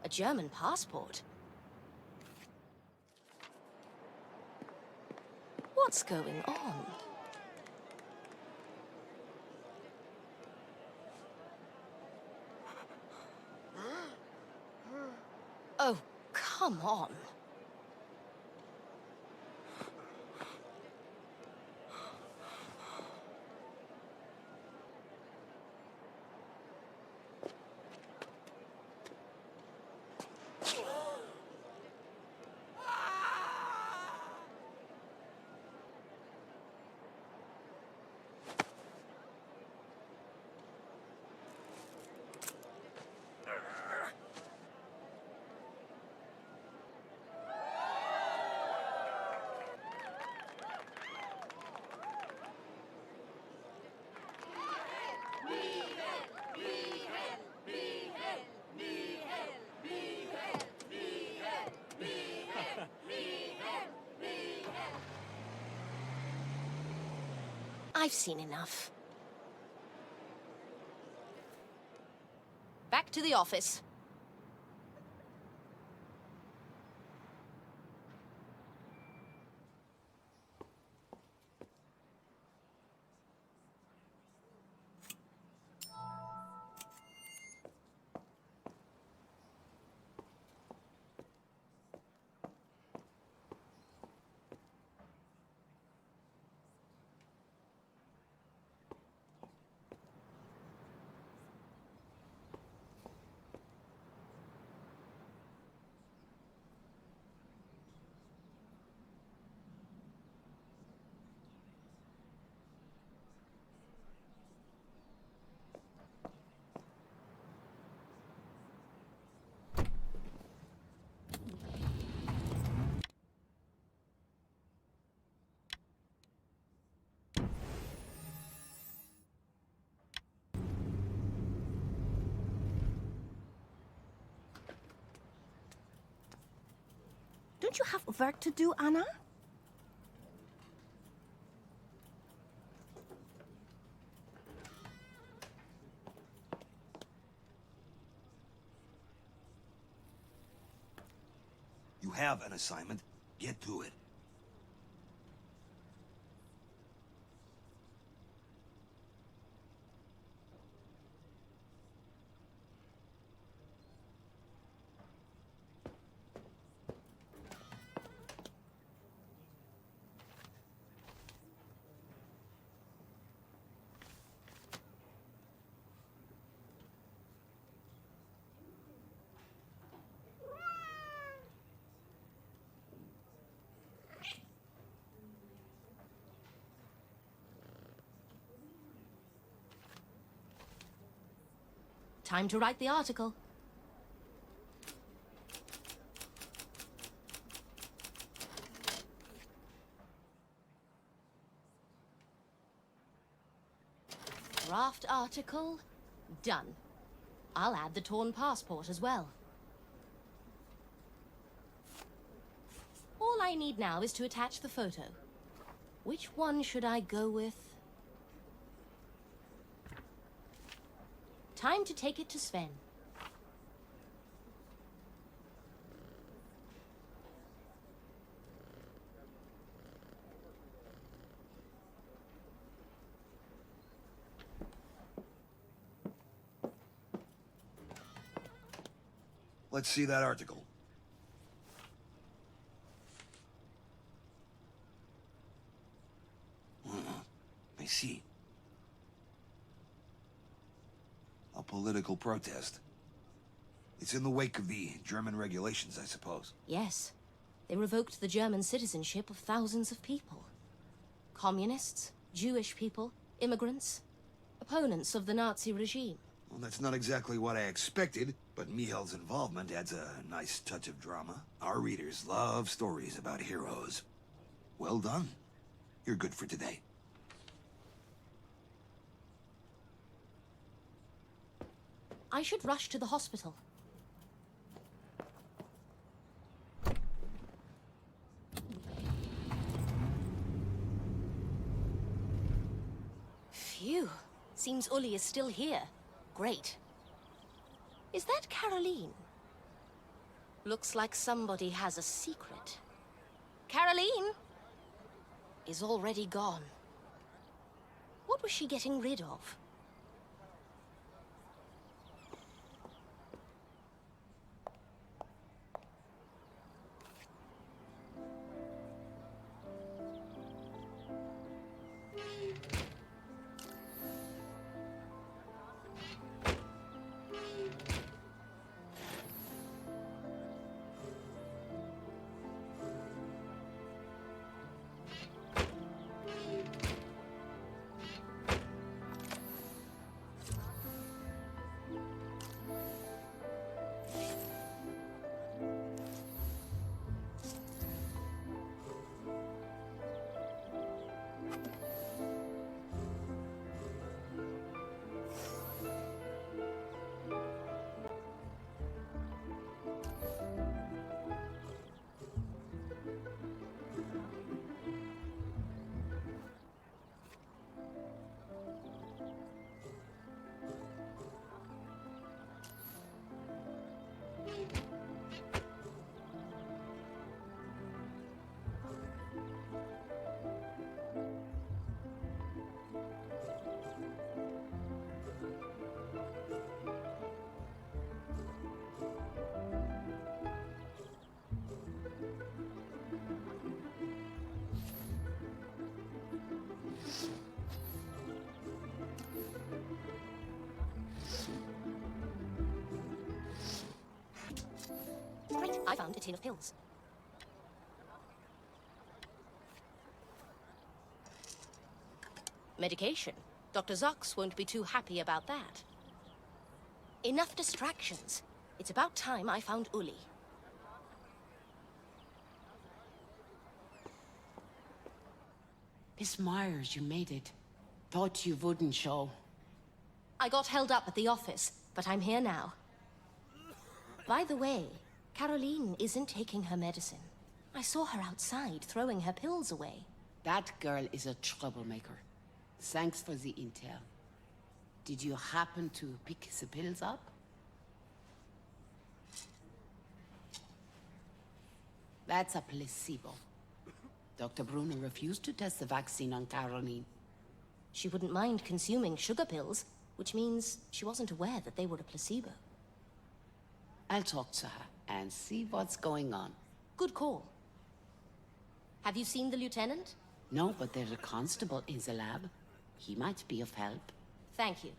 A German passport? What's going on? Oh, come on. I've seen enough. Back to the office. Don't you have work to do, Anna? You have an assignment. Get to it. Time to write the article. Draft article, done. I'll add the torn passport as well. All I need now is to attach the photo. Which one should I go with? Time to take it to Sven. Let's see that article. I see. A political protest. It's in the wake of the German regulations, I suppose. Yes. They revoked the German citizenship of thousands of people. Communists, Jewish people, immigrants, opponents of the Nazi regime. Well, that's not exactly what I expected, but Mihail's involvement adds a nice touch of drama. Our readers love stories about heroes. Well done. You're good for today. I should rush to the hospital. Phew. Seems Uli is still here. Great. Is that Caroline? Looks like somebody has a secret. Caroline is already gone. What was she getting rid of? Great, I found a tin of pills. Medication. Dr. Zox won't be too happy about that. Enough distractions. It's about time I found Uli. Miss Myers, you made it. Thought you wouldn't show. I got held up at the office, but I'm here now. By the way, Caroline isn't taking her medicine. I saw her outside throwing her pills away. That girl is a troublemaker. Thanks for the intel. Did you happen to pick the pills up? That's a placebo. Dr. Bruno refused to test the vaccine on Caroline. She wouldn't mind consuming sugar pills, which means she wasn't aware that they were a placebo. I'll talk to her and see what's going on. Good call. Have you seen the lieutenant? No, but there's a constable in the lab. He might be of help. Thank you.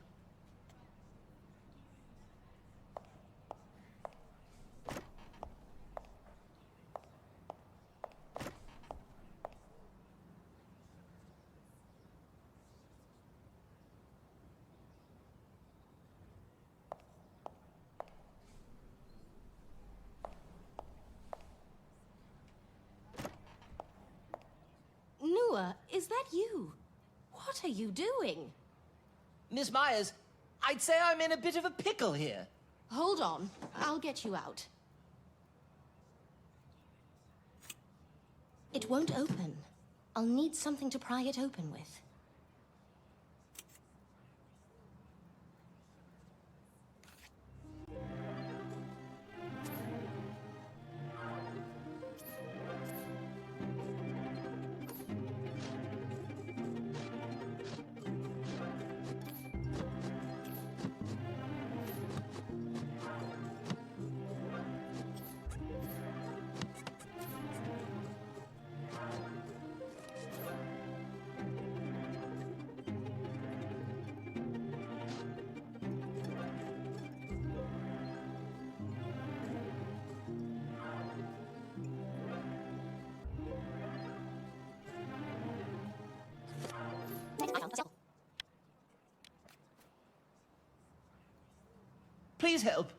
Nua, is that you? What are you doing? Miss Myers, I'd say I'm in a bit of a pickle here. Hold on, I'll get you out. It won't open. I'll need something to pry it open with. I found a cell. Please help.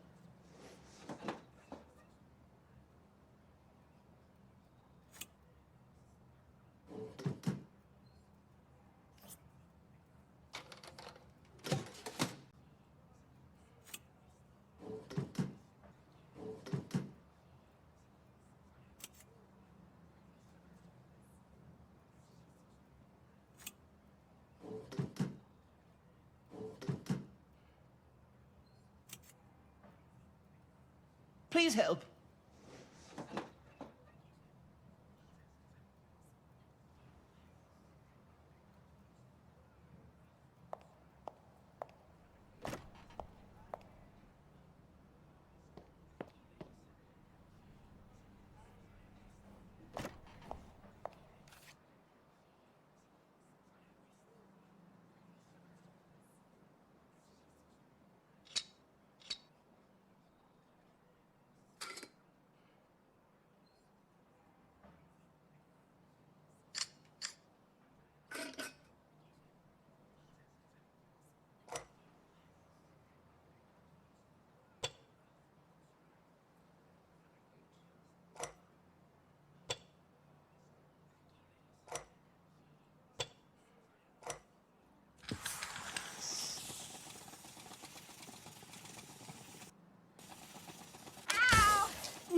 Please help.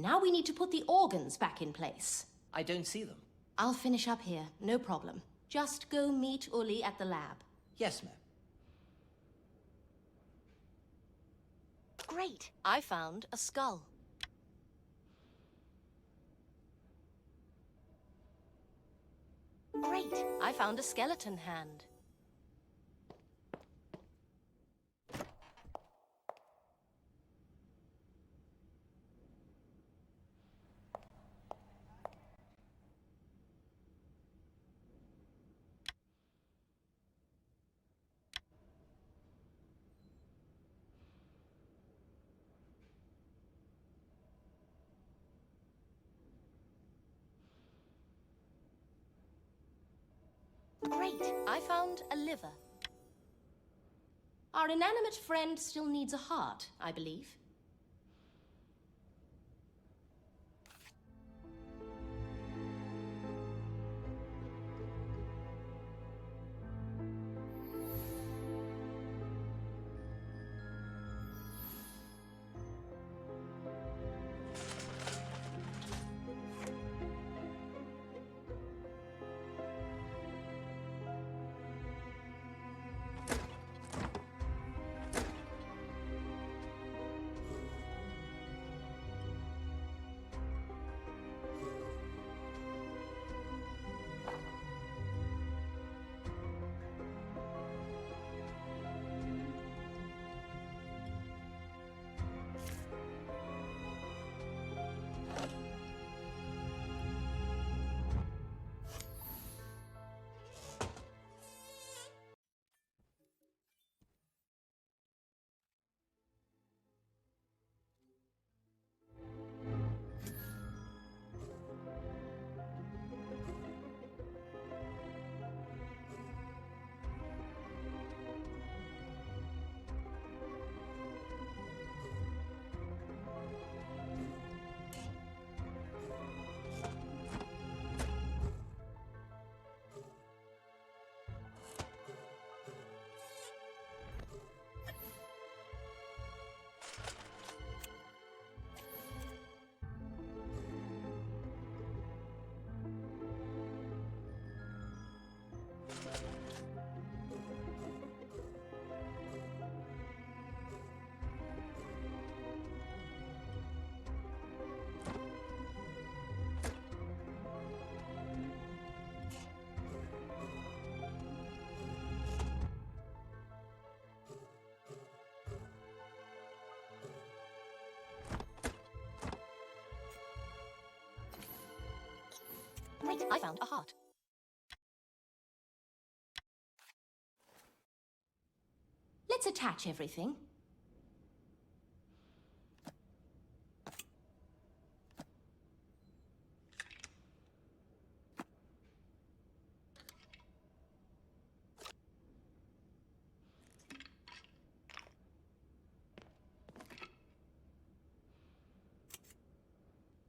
Now we need to put the organs back in place. I don't see them. I'll finish up here, no problem. Just go meet Uli at the lab. Yes, ma'am. Great. I found a skull. Great. I found a skeleton hand. Great. I found a liver. Our inanimate friend still needs a heart, I believe. Great, I found a heart. Let's attach everything.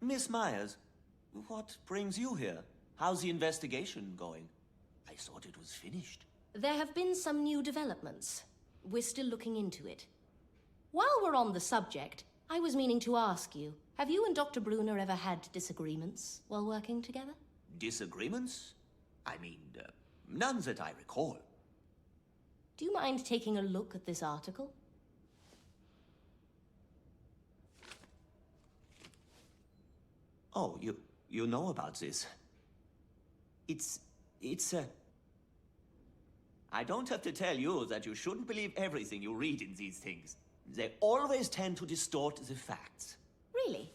Miss Myers, what brings you here? How's the investigation going? I thought it was finished. There have been some new developments. We're still looking into it. While we're on the subject, I was meaning to ask you, have you and Dr. Brunner ever had disagreements while working together? Disagreements? I mean, none that I recall. Do you mind taking a look at this article? Oh, you know about this. It's I don't have to tell you that you shouldn't believe everything you read in these things. They always tend to distort the facts. Really?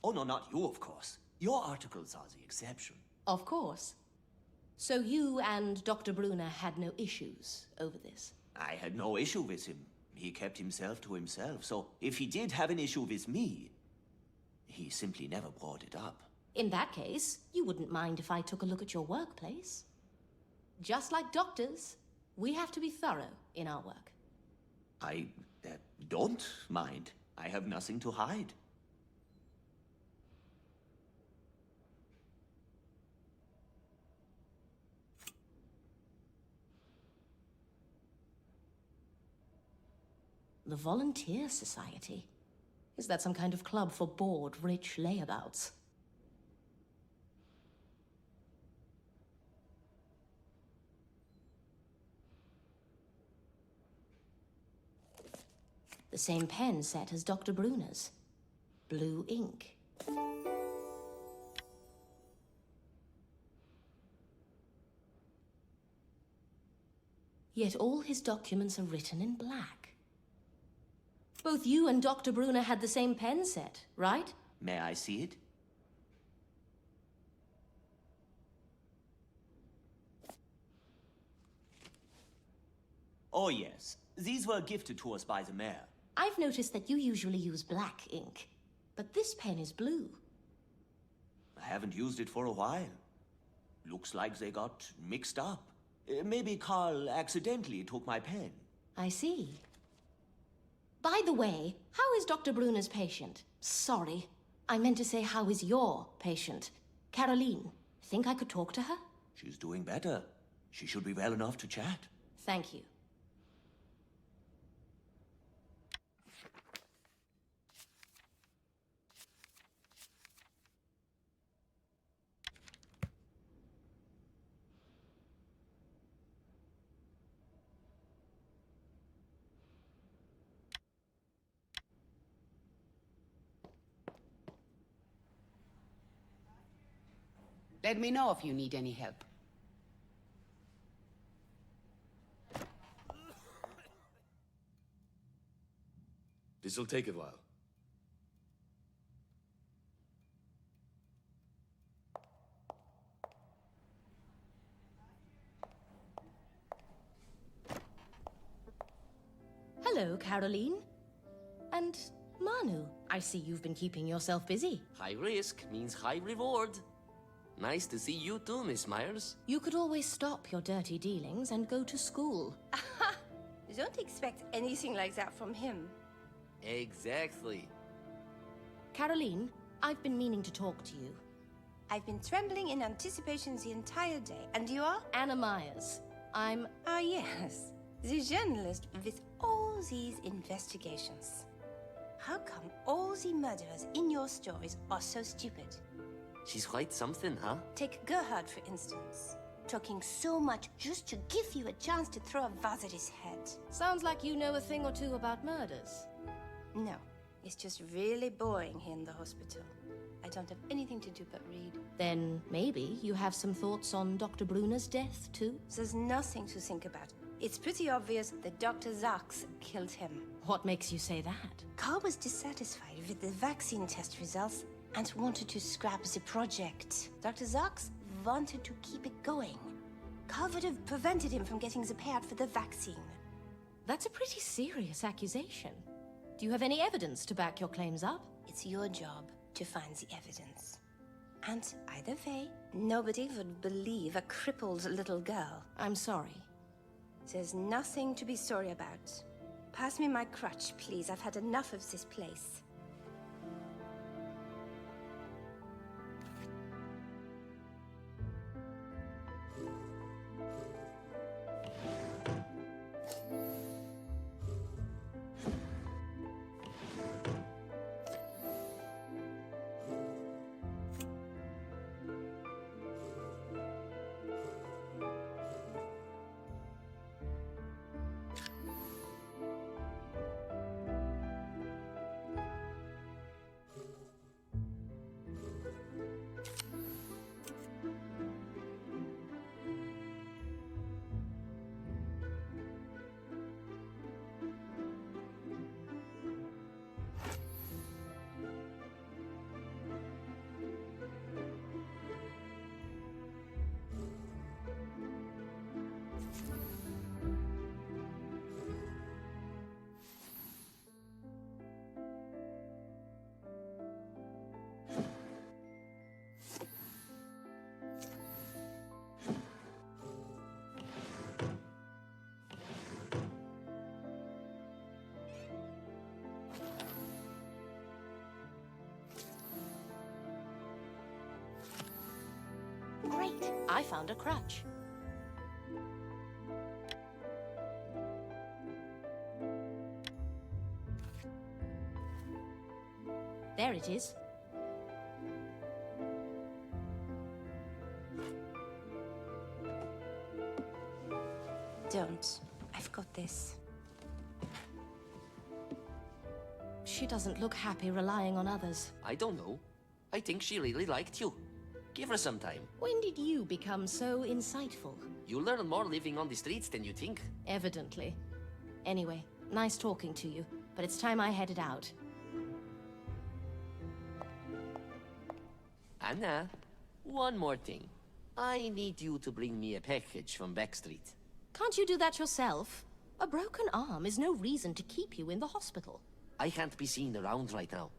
Oh, no, not you, of course. Your articles are the exception. Of course. So you and Dr. Brunner had no issues over this? I had no issue with him. He kept himself to himself, so if he did have an issue with me, he simply never brought it up. In that case, you wouldn't mind if I took a look at your workplace. Just like doctors, we have to be thorough in our work. I don't mind. I have nothing to hide. The Volunteer Society. Is that some kind of club for bored, rich layabouts? The same pen set as Dr. Bruner's. Blue ink. Yet all his documents are written in black. Both you and Dr. Brunner had the same pen set, right? May I see it? Oh yes, these were gifted to us by the mayor. I've noticed that you usually use black ink, but this pen is blue. I haven't used it for a while. Looks like they got mixed up. Maybe Carl accidentally took my pen. I see. By the way, how is Dr. Brunner's patient? Sorry, I meant to say how is your patient? Caroline, think I could talk to her? She's doing better. She should be well enough to chat. Thank you. Let me know if you need any help. This'll take a while. Hello, Caroline. And Manu, I see you've been keeping yourself busy. High risk means high reward. Nice to see you too, Miss Myers. You could always stop your dirty dealings and go to school. Don't expect anything like that from him. Exactly. Caroline, I've been meaning to talk to you. I've been trembling in anticipation the entire day. And you are? Anna Myers. I'm... Ah, yes. The journalist with all these investigations. How come all the murderers in your stories are so stupid? She's quite something, huh? Take Gerhard, for instance. Talking so much just to give you a chance to throw a vase at his head. Sounds like you know a thing or two about murders. No, it's just really boring here in the hospital. I don't have anything to do but read. Then maybe you have some thoughts on Dr. Brunner's death, too? There's nothing to think about. It's pretty obvious that Dr. Zaks killed him. What makes you say that? Carl was dissatisfied with the vaccine test results and wanted to scrap the project. Dr. Zaks wanted to keep it going. Carl would have prevented him from getting the payout for the vaccine. That's a pretty serious accusation. Do you have any evidence to back your claims up? It's your job to find the evidence. And either way, nobody would believe a crippled little girl. I'm sorry. There's nothing to be sorry about. Pass me my crutch, please. I've had enough of this place. Great, I found a crutch. There it is. Don't. I've got this. She doesn't look happy relying on others. I don't know. I think she really liked you. Give her some time. When did you become so insightful? You learn more living on the streets than you think. Evidently. Anyway, nice talking to you, but it's time I headed out. Anna, one more thing. I need you to bring me a package from Backstreet. Can't you do that yourself? A broken arm is no reason to keep you in the hospital. I can't be seen around right now.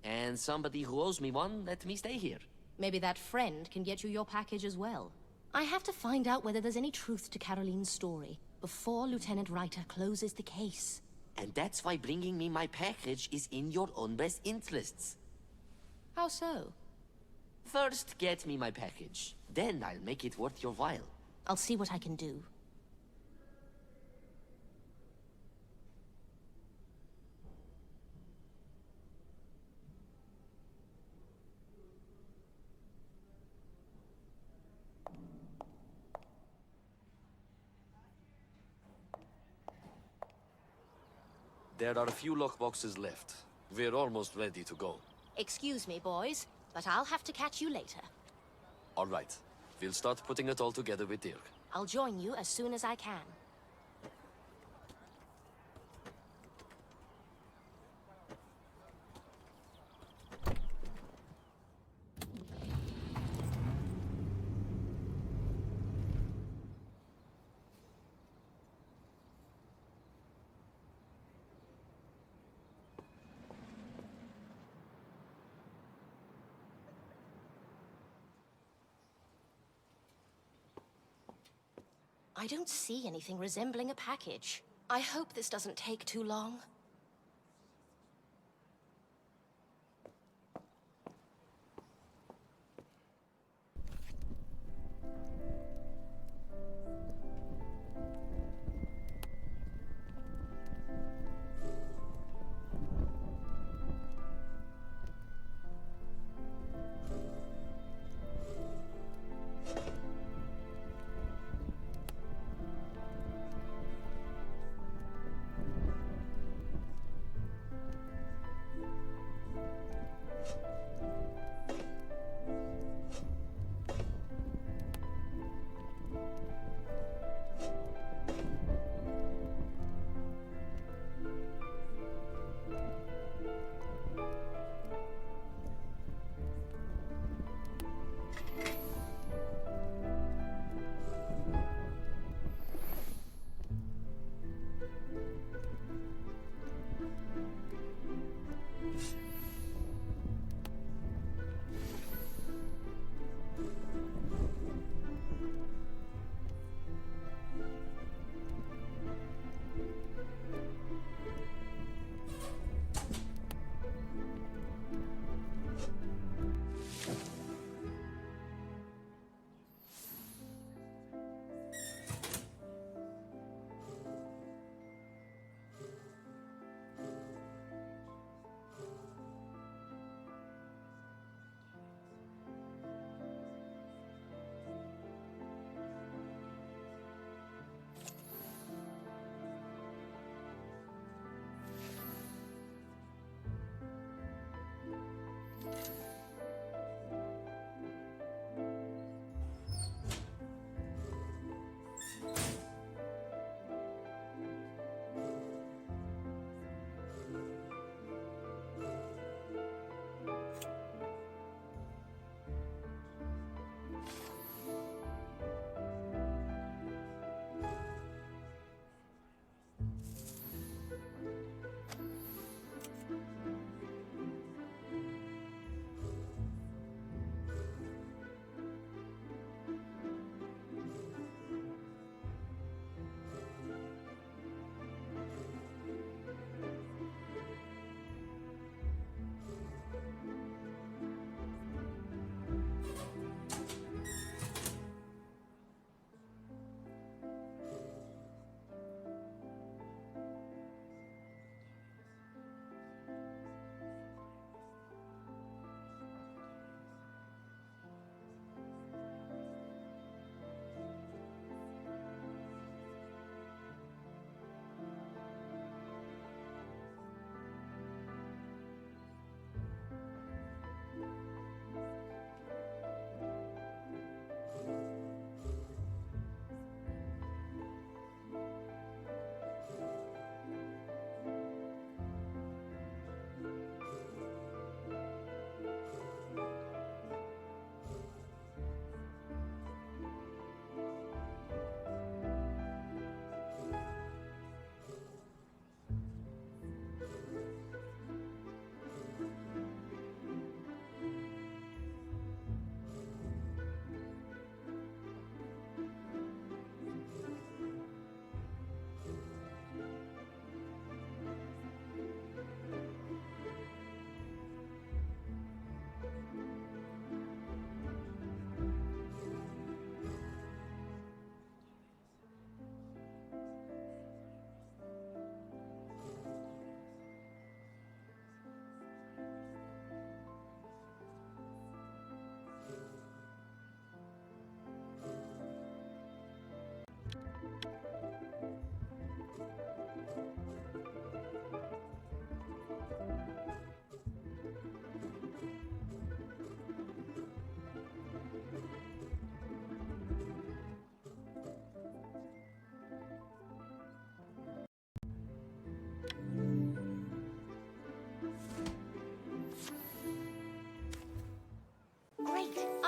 And somebody who owes me one let me stay here. Maybe that friend can get you your package as well. I have to find out whether there's any truth to Caroline's story before Lieutenant Reiter closes the case. And that's why bringing me my package is in your own best interests. How so? First, get me my package. Then I'll make it worth your while. I'll see what I can do. There are a few lockboxes left. We're almost ready to go. Excuse me, boys, but I'll have to catch you later. All right. We'll start putting it all together with Dirk. I'll join you as soon as I can. I don't see anything resembling a package. I hope this doesn't take too long.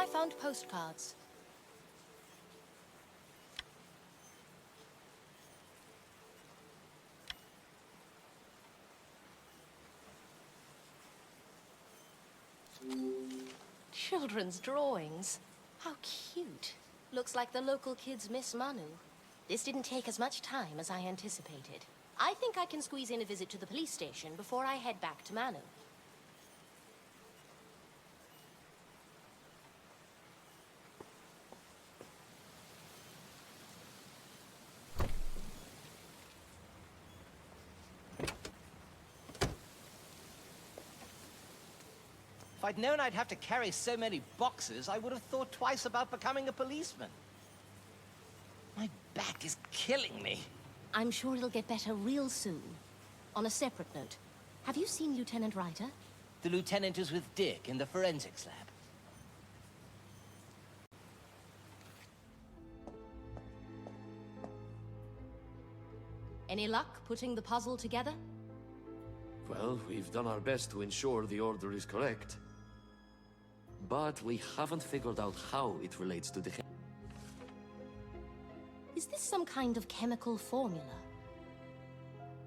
I found postcards. Children's drawings. How cute. Looks like the local kids miss Manu. This didn't take as much time as I anticipated. I think I can squeeze in a visit to the police station before I head back to Manu. If I'd known I'd have to carry so many boxes, I would have thought twice about becoming a policeman. My back is killing me. I'm sure it'll get better real soon. On a separate note, have you seen Lieutenant Ryder? The lieutenant is with Dick in the forensics lab. Any luck putting the puzzle together? Well, we've done our best to ensure the order is correct. But we haven't figured out how it relates to the... Is this some kind of chemical formula?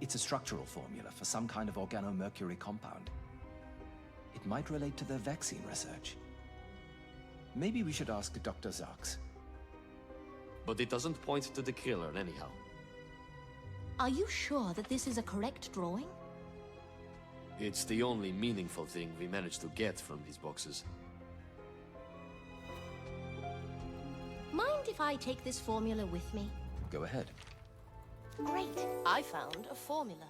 It's a structural formula for some kind of organomercury compound. It might relate to their vaccine research. Maybe we should ask Dr. Zarks. But it doesn't point to the killer anyhow. Are you sure that this is a correct drawing? It's the only meaningful thing we managed to get from these boxes. Mind if I take this formula with me? Go ahead. Great. I found a formula.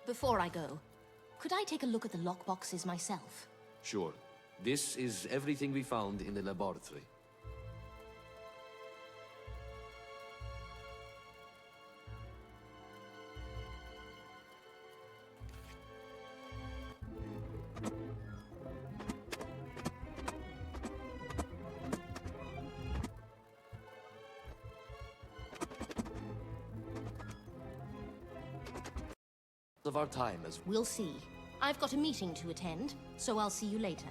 Before I go, could I take a look at the lockboxes myself? Sure. This is everything we found in the laboratory. Of our time as We'll see. I've got a meeting to attend, so I'll see you later.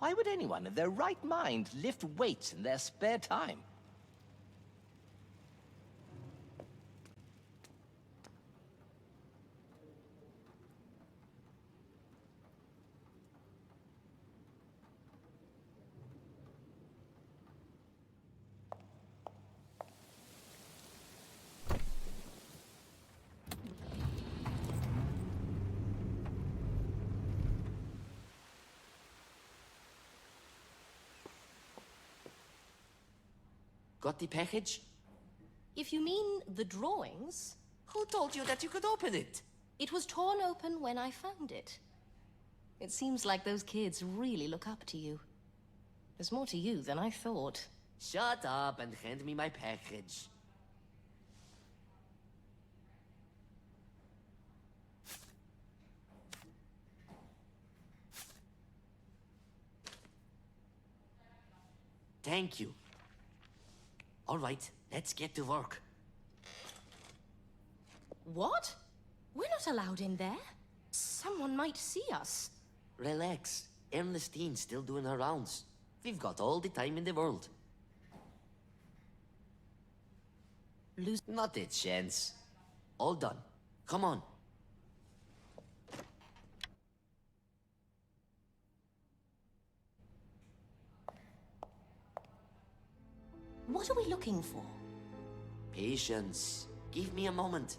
Why would anyone in their right mind lift weights in their spare time? Got the package? If you mean the drawings, Who told you that you could open it? it was torn open when I found it. It seems like those kids really look up to you. There's more to you than I thought. Shut up and hand me my package. Thank you. All right, let's get to work. What? We're not allowed in there. Someone might see us. Relax. Ernestine's still doing her rounds. We've got all the time in the world. Not a chance. All done. Come on. What are we looking for? Patience. Give me a moment.